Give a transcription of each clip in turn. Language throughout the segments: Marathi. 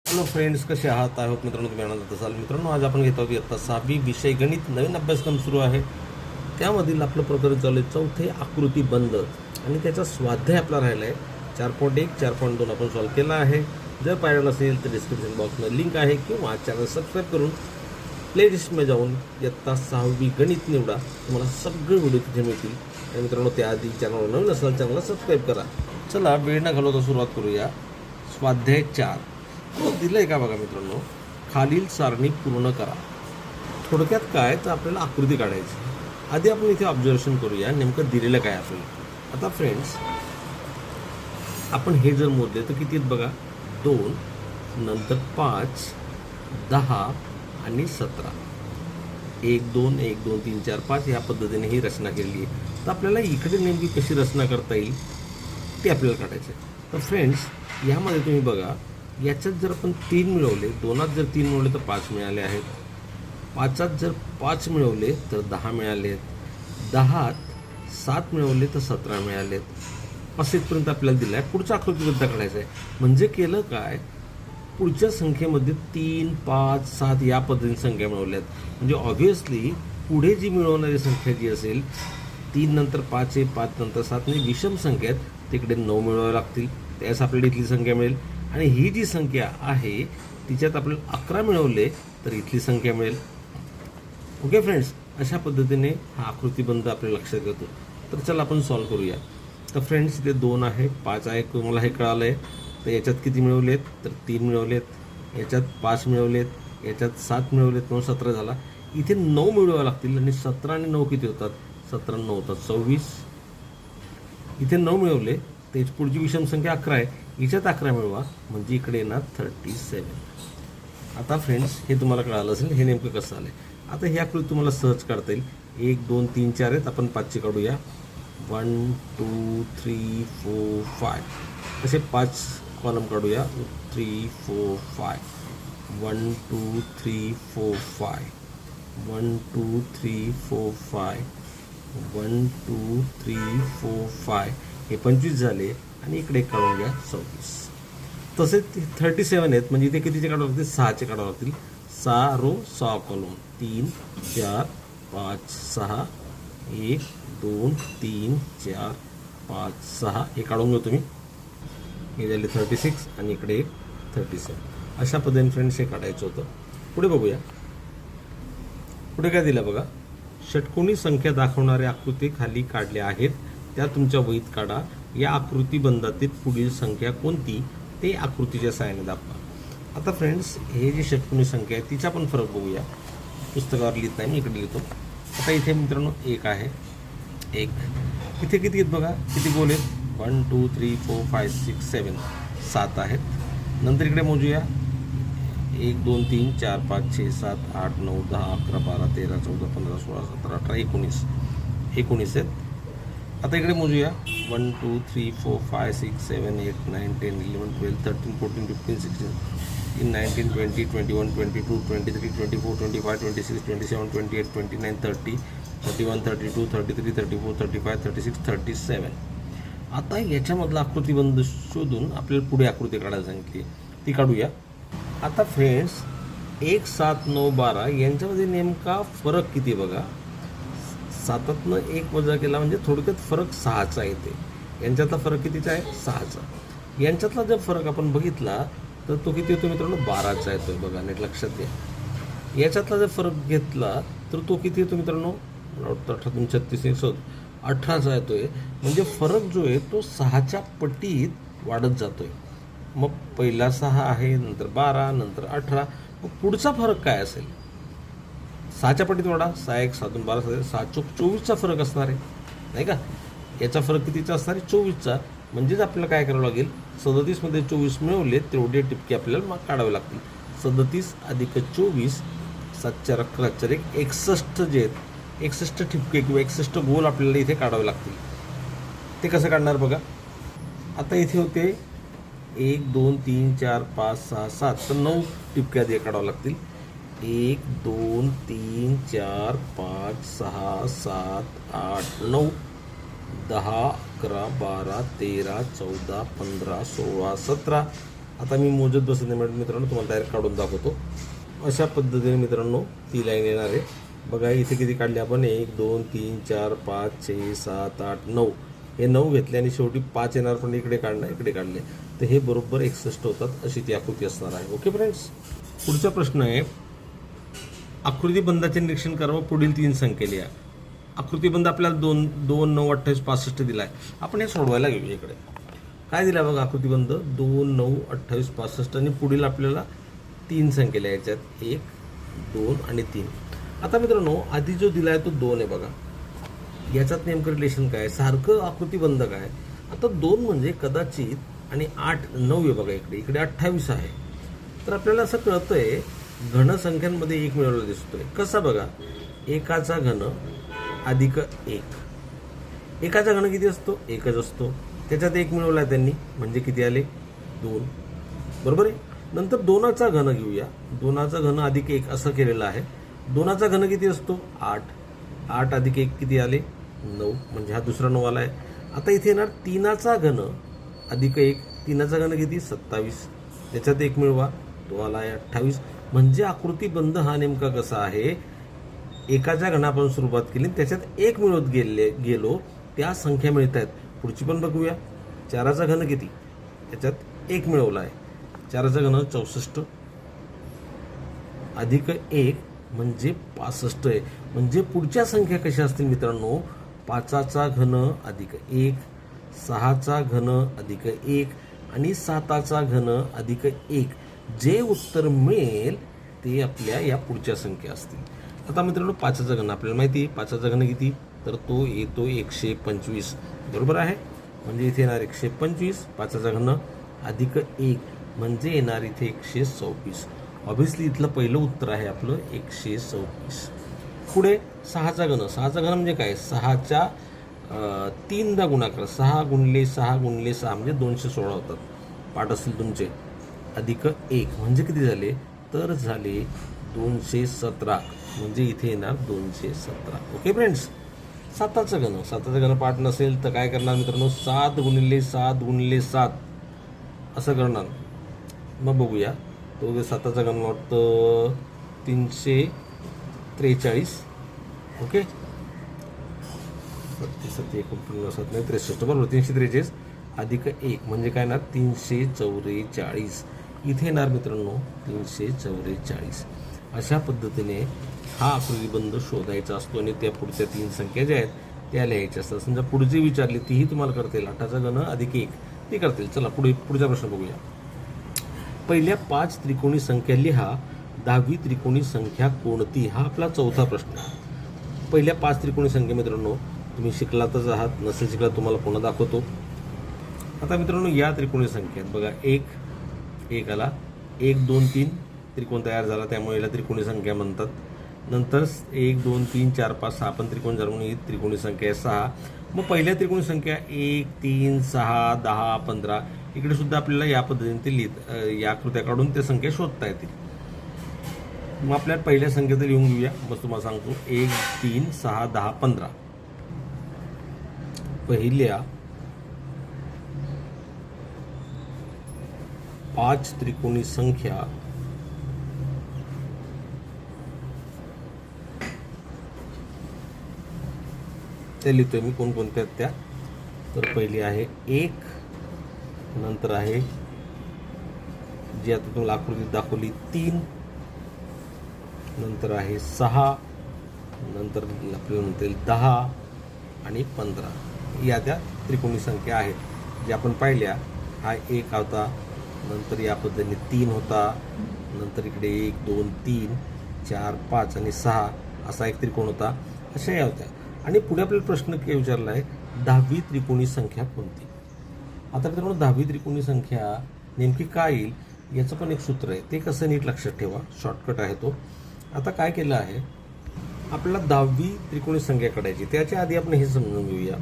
हॅलो फ्रेंड्स, कसे आहात? आय होप मित्रांनो तुम्ही आनंदात असाल. मित्रांनो, आज आपण घेत आहोत इयत्ता 6वी विषय गणित. नवीन अभ्यासक्रम सुरू आहे. त्यामधील आपलं प्रकरण चालू आहे चौथे आकृती बंद आणि त्याचा स्वाध्याय आपला राहिला आहे 4.1 4.2 आपण सॉल्व्ह केला आहे. जर पाहिलं असेल तर डिस्क्रिप्शन बॉक्समध्ये लिंक आहे किंवा चॅनल सबस्क्राईब करून प्लेलिस्टमध्ये जाऊन इयत्ता 6वी गणित निवडा. तुम्हाला सगळे व्हिडिओ तिथे मिळतील. आणि मित्रांनो, त्याआधी चॅनलवर नवीन असाल चॅनलला सबस्क्राईब करा. चला, वेळ न घालवता सुरुवात करूया. स्वाध्याय 4 दिलं आहे का बघा मित्रांनो. खालील सारणी पूर्ण करा. थोडक्यात काय तर आपल्याला आकृती काढायची. आधी आपण इथे ऑब्झर्वेशन करूया नेमकं दिलेलं काय आपल्याला. आता फ्रेंड्स, आपण हे जर मोजले तर किती आहेत बघा. 2 नंतर 5 10 आणि 17. 1 2 1 2 3 4 5 या पद्धतीने ही रचना केलेली आहे. तर आपल्याला इकडे नेमकी कशी रचना करता येईल ते आपल्याला काढायचं आहे. तर फ्रेंड्स, यामध्ये तुम्ही बघा, याच्यात जर आपण 3 मिळवले, 2त जर 3 मिळवले तर 5 मिळाले आहेत. 5त जर 5 मिळवले तर 10 मिळाले आहेत. 10त 7 मिळवले तर 17 मिळाले आहेत. असं इथपर्यंत आपल्याला दिलं आहे. पुढचा आकृतीबद्ध काढायचं आहे. म्हणजे केलं काय, पुढच्या संख्येमध्ये 3 5 7 या पद्धतीने संख्या मिळवल्या आहेत. म्हणजे ऑब्व्हियसली पुढे जी मिळवणारी संख्या जी असेल 3 नंतर 5 आहे, 5 नंतर 7 म्हणजे विषम संख्या आहेत, तिकडे 9 मिळवावे लागतील. त्यास आपल्याला इथली संख्या मिळेल. आणि ही जी संख्या आहे तिच्यात आपल्याला 11 मिळवले तर इथली संख्या मिळेल. ओके फ्रेंड्स, अशा पद्धतीने हा आकृतीबंध आपल्या लक्षात येतो. तर चला आपण सॉल्व्ह करूया. तर फ्रेंड्स, इथे 2 आहे, 5 आहे, तुम्हाला हे कळालं आहे. तर याच्यात किती मिळवलेत तर 3 मिळवलेत. याच्यात 5 मिळवलेत. याच्यात 7 मिळवलेत, म्हणून 17 झाला. इथे 9 मिळवावे लागतील. आणि 17 आणि 9 किती होतात? 17 9 होतात 24. इथे 9 मिळवले तर पुढची विषम संख्या 11 आहे. हिच्यात 11 मिळवा म्हणजे इकडे येणार 37. आता फ्रेंड्स, हे तुम्हाला कळालं असेल हे नेमकं कसं आलं आहे. आता ही आकृती तुम्हाला सहज काढता येईल. 1 2 3 4 आहेत, आपण 5चे काढूया. 1 2 3 4 5 असे 5 कॉलम काढूया. 3 4 5 1 2 3 4 5 1 2 3 4 5 1 2 3 4 5 हे 25 झाले. आणि इकडे काढून घ्या 26. तसेच 37 आहेत, म्हणजे इथे कितीचे काढावं लागतील? 6चे काढावं लागतील. 6 रो 6 कॉलम. 3 4 5 6 1 2 3 4 5 6 हे काढून घेऊ तुम्ही. हे झाले 36 आणि इकडे एक 37. अशा पद्धतीने फ्रेंड्स हे काढायचं होतं. पुढे बघूया. पुढे काय दिलं बघा. षटकोनी संख्या दाखवणाऱ्या आकृती खाली काढल्या आहेत, त्या तुमच्या वहीत काढा. या आकृतीबंधातील पुढील संख्या कोणती ते आकृतीच्या सहाय्याने दाखवा. आता फ्रेंड्स, हे जी षटकोनी संख्या आहे तिचा पण फरक बघूया. पुस्तकावर लिहित नाही, मी इकडे लिहितो. आता इथे मित्रांनो 1 आहे. 1 इथे किती आहेत बघा, किती गोल आहेत? 1 2 3 4 5 6 7 7 आहेत. नंतर इकडे मोजूया. 1 2 3 4 5 6 7 8 9 10 11 12 13 14 15 16 17 18 19 19 आहेत. आता इकडे मोजूया. 1 2 3 4 5 6 7 8 9 10 11 12 13 14 15 16 19 20 21 22 23 24 25 26 27 28 29 30 31 32 33 34 35 36 37. आता याच्यामधला आकृतीबंध शोधून आपल्याला पुढे आकृती काढायला सांगितली, ती काढूया. आता फ्रेंड्स, 1 7 9 12 यांच्यामध्ये नेमका फरक किती बघा. 7तनं 1 वजा केला म्हणजे थोडक्यात फरक 6चा येते. यांच्यातला फरक कितीचा आहे? 6चा. यांच्यातला जर फरक आपण बघितला तर तो किती येतो मित्रांनो? 12चा येतोय. बघा, नीट लक्षात घ्या. याच्यातला जर फरक घेतला तर तो किती येतो मित्रांनो? 18 36 18चा येतोय. म्हणजे फरक जो आहे तो 6च्या पटीत वाढत जातोय. मग पहिला 6 आहे, नंतर 12, नंतर 18. मग पुढचा फरक काय असेल? 6च्या पटीत वाढा. 6 1 7 12 6 चौक 24चा फरक असणार आहे, नाही का? याचा फरक कितीचा असणार आहे? 24चा. म्हणजेच आपल्याला काय करावं लागेल? 37 मध्ये 24 मिळवले तेवढे टिपके आपल्याला मग काढावे लागतील. 37 अधिक 24 7 4 11 4 1 61 जे आहेत, 61 ठिपके किंवा 61 गोल आपल्याला इथे काढावे लागतील. ते कसं काढणार बघा. आता इथे होते 1 2 3 4 5 6 7 तर 9 टिपके आधी काढावं लागतील. 1 2 3 4 5 6 7 8 9 10 11 12 13 14 15 16 17 आता मी मोजत बसत नाही मित्रांनो, तुम्हाला डायरेक्ट काढून दाखवतो. अशा पद्धतीने मित्रांनो ती लाईन येणार आहे. बघा इथे किती काढले आपण, 1 2 3 4 5 6 7 8 9. हे 9 घेतले आणि शेवटी 5 येणार, पण इकडे काढलं इकडे काढले तर हे बरोबर 61 होतात. अशी ती आकृती असणार आहे. ओके फ्रेंड्स, पुढचा प्रश्न आहे, आकृतीबंधाचे निरीक्षण करावं, पुढील 3 संख्या लिहा. आकृतीबंध आपल्याला 2 2 9 28 65 दिला आहे. आपण हे सोडवायला घेऊया. इकडे काय दिला बघा, आकृतीबंध 2 9 28 65 आणि पुढील आपल्याला 3 संख्या लिहायच्यात, 1 2 आणि 3. आता मित्रांनो आधी जो दिला आहे तो 2 आहे बघा. याच्यात नेमकं रिलेशन काय, सारखं आकृतीबंध काय. आता 2 म्हणजे कदाचित आणि 8 9 आहे बघा, इकडे 28 आहे. तर आपल्याला असं कळतंय घनसंख्यांमध्ये 1 मिळवला दिसतोय. कसा बघा, एकाचा घन अधिक 1. एकाचा घन किती असतो, 1च असतो. त्याच्यात 1 मिळवला आहे त्यांनी, म्हणजे किती आले, 2. बरोबर आहे. नंतर 2चा घन घेऊया. 2चा घन अधिक 1 असं केलेलं आहे. 2चा घन किती असतो, 8. 8 अधिक 1 किती आले, 9. म्हणजे हा दुसरा 9 आला आहे. आता इथे येणार 3चा घन अधिक 1. 3चा घन किती, 27. त्याच्यात 1 मिळवा, तो आला आहे 28. म्हणजे आकृतीबंध हा नेमका कसा आहे, एकाच्या घनापासून सुरुवात केली, त्याच्यात 1 मिळवत गेलो, त्या संख्या मिळत आहेत. पुढची पण बघूया. 4चा घन किती, त्याच्यात 1 मिळवला आहे. 4चा घन 64 अधिक 1 म्हणजे 65 आहे. म्हणजे पुढच्या संख्या कशा असतील मित्रांनो, 5चा घन अधिक 1, 6चा घन अधिक 1 आणि 7चा घन अधिक 1. जे उत्तर मिळेल ते आपल्या या पुढच्या संख्या असतील. आता मित्रांनो 5चा घन आपल्याला माहिती आहे, 5चा घन किती, तर तो येतो 125. बरोबर आहे. म्हणजे इथे येणार 125. 5चा घन अधिक 1 म्हणजे येणार इथे 126. ऑब्व्हियसली इथलं पहिलं उत्तर आहे आपलं 126. पुढे 6चा घन. 6चा घन म्हणजे काय, 6च्या 3दा गुणाकार, 6 गुणिले 6 गुणिले 6 म्हणजे 216 होतात. पाठ असतील तुमचे. अधिक 1 म्हणजे किती झाले, तर झाले 217. म्हणजे इथे येणार 217. Okay friends. 7चा घन. 7चा घन पाठ नसेल तर काय करणार मित्रांनो, 7 गुणिले 7 गुणिले 7 असं करणार. मग बघूया, तो 7चा घन वाटतं 343. ओके, 37 49 नाही 63. बरोबर, 343 अधिक 1 म्हणजे काय येणार, 344. इथे येणार मित्रांनो 344. अशा पद्धतीने हा आकृतीबंध शोधायचा असतो आणि त्या पुढच्या 3 संख्या ज्या आहेत त्या लिहायच्या असतात. समजा पुढची विचारली तीही तुम्हाला करता येईल. 8चा घन अधिक 1 ते करता येईल. चला पुढचा प्रश्न बघूया. पहिल्या 5 त्रिकोणी संख्या लिहा, 10वी त्रिकोणी संख्या कोणती, हा आपला चौथा प्रश्न आहे. पहिल्या 5 त्रिकोणी संख्या मित्रांनो तुम्ही शिकलातच आहात, नसेल शिकला तुम्हाला पुन्हा दाखवतो. आता मित्रांनो या त्रिकोणी संख्या बघा, 1 आला, 1 2 3 त्रिकोण तयार झाला, त्यामुळे याला त्रिकोणी संख्या म्हणतात. नंतर 1 2 3 4 5 6 पण त्रिकोण झाला म्हणून ही त्रिकोणी संख्या आहे 6. मग पहिल्या त्रिकोणी संख्या 1 3 6 10 15. इकडे सुद्धा आपल्याला या पद्धतीने ते या आकृत्या काढून त्या संख्या शोधता येतील. मग आपल्या पहिल्या संख्येत लिहून घेऊया. मग तुम्हाला सांगतो 1 3 6 10 15. पहिल्या 5 त्रिकोणी संख्या त्या लिहितोय मी कोणकोणत्या त्या. तर पहिली आहे 1, नंतर आहे जी आता तुम्हाला आकृतीत दाखवली 3, नंतर आहे 6, नंतर आपल्याला म्हणता 10 आणि 15. या त्या त्रिकोणी संख्या आहेत ज्या आपण पाहिल्या. हा 1 होता, नंतर या पद्धतीने 3 होता, नंतर इकडे 1 2 3 4 5 आणि 6 असा एक त्रिकोण होता. अशा या होत्या. आणि पुढे आपल्याला प्रश्न काय विचारला आहे, 10वी त्रिकोणी संख्या कोणती. आता मित्रांनो 10वी त्रिकोणी संख्या नेमकी काय येईल याचं पण एक सूत्र आहे, ते कसं नीट लक्षात ठेवा, शॉर्टकट आहे तो. आता काय केलं आहे, आपल्याला 10वी त्रिकोणी संख्या काढायची. त्याच्या आधी आपण हे समजून घेऊया.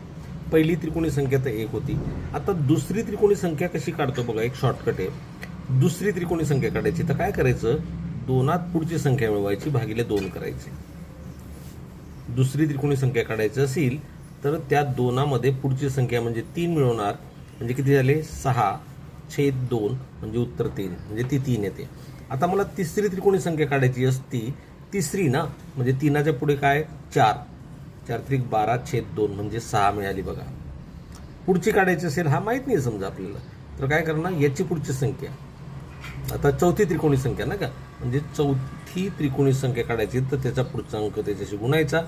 पहिली त्रिकोणी संख्या तर 1 होती. आता दुसरी त्रिकोणी संख्या कशी काढतो बघा, एक शॉर्टकट आहे. दुसरी त्रिकोणी संख्या काढायची तर काय करायचं, 2त पुढची संख्या मिळवायची, भागिले 2 करायचे. दुसरी त्रिकोणी संख्या काढायची असेल तर त्या 2मध्ये पुढची संख्या म्हणजे 3 मिळवणार, म्हणजे किती झाले 6. छेद 2 म्हणजे उत्तर 3, म्हणजे ती 3 येते. आता मला तिसरी त्रिकोणी संख्या काढायची असती, तिसरी ना, म्हणजे 3च्या पुढे काय 4, 4 त्रिक 12 छेद 2 म्हणजे 6 मिळाली बघा. पुढची काढायची असेल, हा माहीत नाही समजा आपल्याला, तर काय करणार, याची पुढची संख्या, आता चौथी त्रिकोणी संख्या ना का, म्हणजे चौथी त्रिकोणी संख्या काढायची, तर त्याचा पुढचा अंक त्याच्याशी गुणायचा,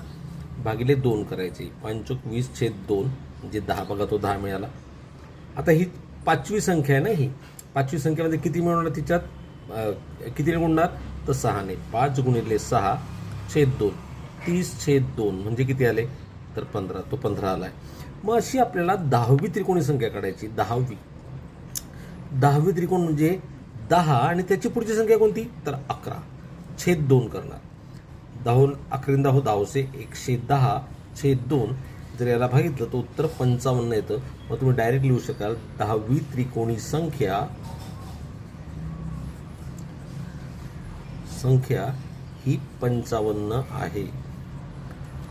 भागिले 2 करायचे, 5 20 छेद 2 म्हणजे 10 बघा, तो 10 मिळाला. आता ही पाचवी संख्या आहे ना, ही पाचवी संख्येमध्ये किती मिळवणार, तिच्यात कितीने गुणणार, तर 6ने, 5 गुणिले 6 छेद 2 30 छेद 2 म्हणजे किती आले, तर 15, तो 15 आलाय. मग अशी आपल्याला 10वी त्रिकोणी संख्या काढायची. 10वी त्रिकोण म्हणजे 10 आणि त्याची पुढची संख्या कोणती, तर 11 छेद 2 करणार. 10 11 10 10 110 छेद 2, जर याला भागितलं तर उत्तर 55 येतं. मग तुम्ही डायरेक्ट लिहू शकाल 10वी त्रिकोणी संख्या ही 55 आहे.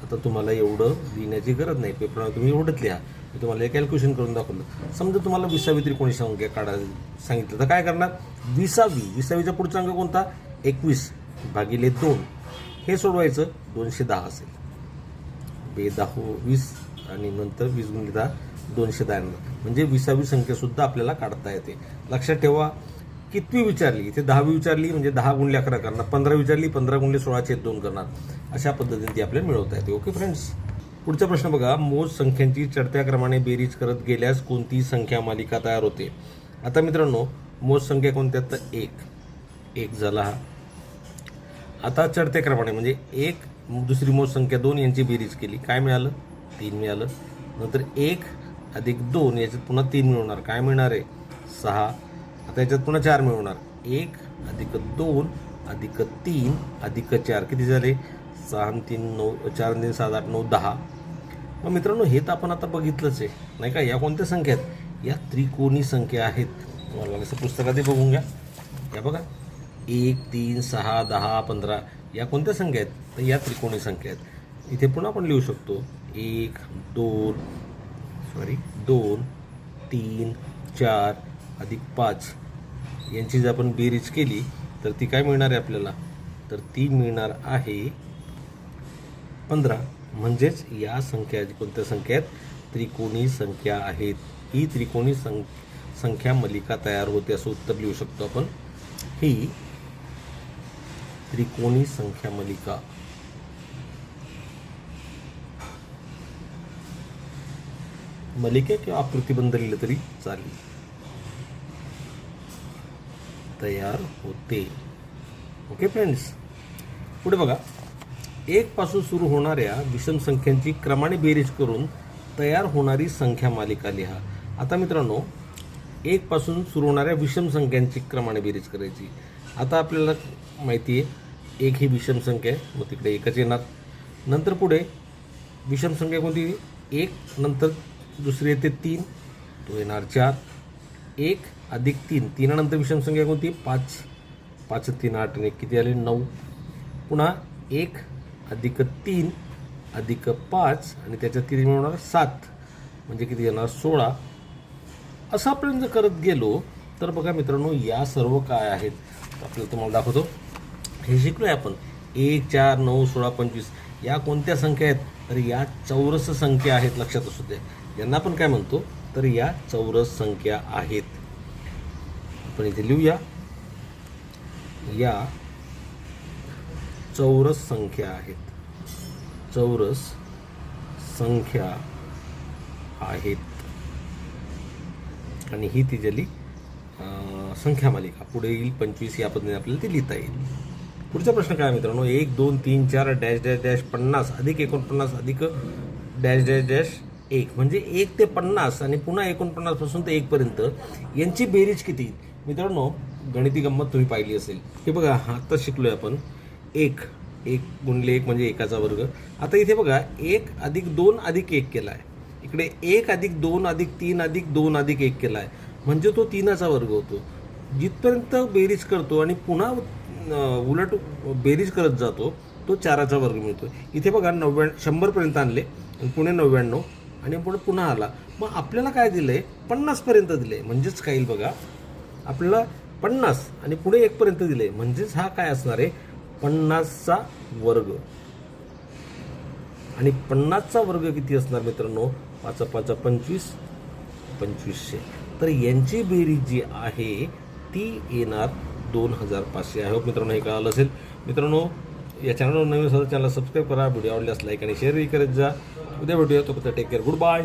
आता तुम्हाला एवढं लिहिण्याची गरज नाही, पेपरमध्ये तुम्ही एवढंच लिहा. मी तुम्हाला एक कॅल्क्युलेशन करून दाखवलं. समजा तुम्हाला 20वी त्रिकोणी संख्या काढायला सांगितलं, तर काय करणार, 20वीचा पुढचा अंक कोणता, 21 भागिले 2, हे सोडवायचं, 210 असेल. 20 आणि नंतर 20 गुणिले 10 210, म्हणजे 20वी संख्या सुद्धा आपल्याला काढता येते. लक्षात ठेवा, कितवी विचारली, इथे 10वी विचारली म्हणजे 10 गुणिले 11 करणार, 15 विचारली 15 गुणिले 16 छेद 2 करणार. अशा पद्धतीने ती आपल्याला मिळवता येते. ओके फ्रेंड्स, पुढचा प्रश्न बघा, मोज संख्यांची चढत्या क्रमाने बेरीज करत गेल्यास कोणती संख्या मालिका तयार होते. आता मित्रांनो, मोज संख्या कोणत्या, तर 1 झाला हा. आता चढत्या क्रमाने म्हणजे 1 दुसरी मोज संख्या 2 यांची बेरीज केली, काय मिळालं, 3 मिळालं. नंतर 1 अधिक 2 याच्यात पुन्हा 3 मिळवणार, काय मिळणार आहे, 6. आता याच्यात पुन्हा 4 मिळवणार, 1 अधिक 2 अधिक 3 अधिक 4 किती झाले, 6 3 9 4 3 7 8 9 10. मग मित्रांनो, हे तर आपण आता बघितलंच आहे नाही का, या कोणत्या संख्या आहेत, या त्रिकोणी संख्या आहेत. तुम्हाला कसं पुस्तकात बघून घ्या, या बघा 1 3 6 10 15 या कोणत्या संख्या आहेत, तर या त्रिकोणी संख्या आहेत. इथे पुन्हा आपण लिहू शकतो 1 2 3 4 अधिक 5 यांची जर आपण बेरीज केली तर ती काय मिळणार आहे आपल्याला, तर ती मिळणार आहे 15. म्हणजेच या संख्या कोणत्या संख्या आहेत, त्रिकोणी संख्या आहेत. ही त्रिकोणी संख्या मालिका तयार होते असं उत्तर लिहू शकतो आपण. ही त्रिकोणी संख्या मालिका किंवा आकृतिबंध लिहिलं तरी चालेल, तयार होते. ओके फ्रेंड्स, पुढे बघा, 1 पासून सुरू होणाऱ्या विषम संख्यांची क्रमाने बेरीज करून तयार होणारी संख्या मालिका लिहा. आता मित्रांनो, 1 पासून सुरू होणाऱ्या विषम संख्यांची क्रमाने बेरीज करायची. आता आपल्याला माहिती आहे 1 ही विषम संख्या आहे, मग तिकडे 1च येणार. नंतर पुढे विषम संख्या कोणती, 1 नंतर दुसरी येते 3, तो येणार 4. 1 अधिक 3, 3 नंतर विषम संख्या कोणती, 5, 5 3 8 आणि 1 किती आले, 9. पुन्हा 1 अधिक 3 अधिक 5 आणि त्याच्यात किती मिळणार, 7, म्हणजे किती येणार, 16. असं आपण जर करत गेलो तर बघा मित्रांनो, या सर्व काय आहेत आपल्याला तुम्हाला दाखवतो. हे शिकलोय आपण, 1 4 9 16 25 या कोणत्या संख्या आहेत, तर या चौरस संख्या आहेत. लक्षात असू द्या, यांना आपण काय म्हणतो, तर या चौरस संख्या आहेत. आपण इथे लिहूया, या चौरस संख्या आहेत, चौरस संख्या आहेत. आणि ही ती झाली संख्या मालिका. पुढे येईल 25, या पद्धतीने आपल्याला ती लिहिता येईल. पुढचा प्रश्न काय मित्रांनो, 1 2 3 4 डॅश डॅश डॅश 50 अधिक 49 अधिक डॅश डॅश डॅश 1 म्हणजे 1 ते 50 आणि पुन्हा 49 पासून ते 1 पर्यंत यांची बेरीज किती. मित्रांनो, गणिती गंमत तुम्ही पाहिली असेल. हे बघा, आता शिकलोय आपण 1 गुणिले 1 म्हणजे 1चा वर्ग. आता इथे बघा 1 अधिक 2 अधिक 1 केला आहे. इकडे 1 अधिक 2 अधिक 3 अधिक 2 अधिक 1 केला आहे, म्हणजे तो 3चा वर्ग होतो. जिथपर्यंत बेरीज करतो आणि पुन्हा उलट बेरीज करत जातो तो 4चा वर्ग मिळतो. इथे बघा 100 पर्यंत आणले आणि पुणे 99 आणि पुढे पुन्हा आला. मग आपल्याला काय दिलंय, 50 पर्यंत दिले. म्हणजेच काय येईल बघा, आपल्याला 50 आणि पुढे 1 पर्यंत दिले, म्हणजेच हा काय असणार आहे 50चा वर्ग. आणि 50चा वर्ग किती असणार मित्रांनो, 5 5 25, 2500. तर यांची बेरीज जी आहे ती येणार 2500. आय होप मित्रांनो हे कळालं असेल. मित्रांनो या चॅनलवर नवीन असेल तर चॅनलला सबस्क्राईब करा, व्हिडिओ आवडल्यास लाईक आणि शेअरही करत जा. उद्या भेटूया, तोपर्यंत टेक केअर, गुड बाय.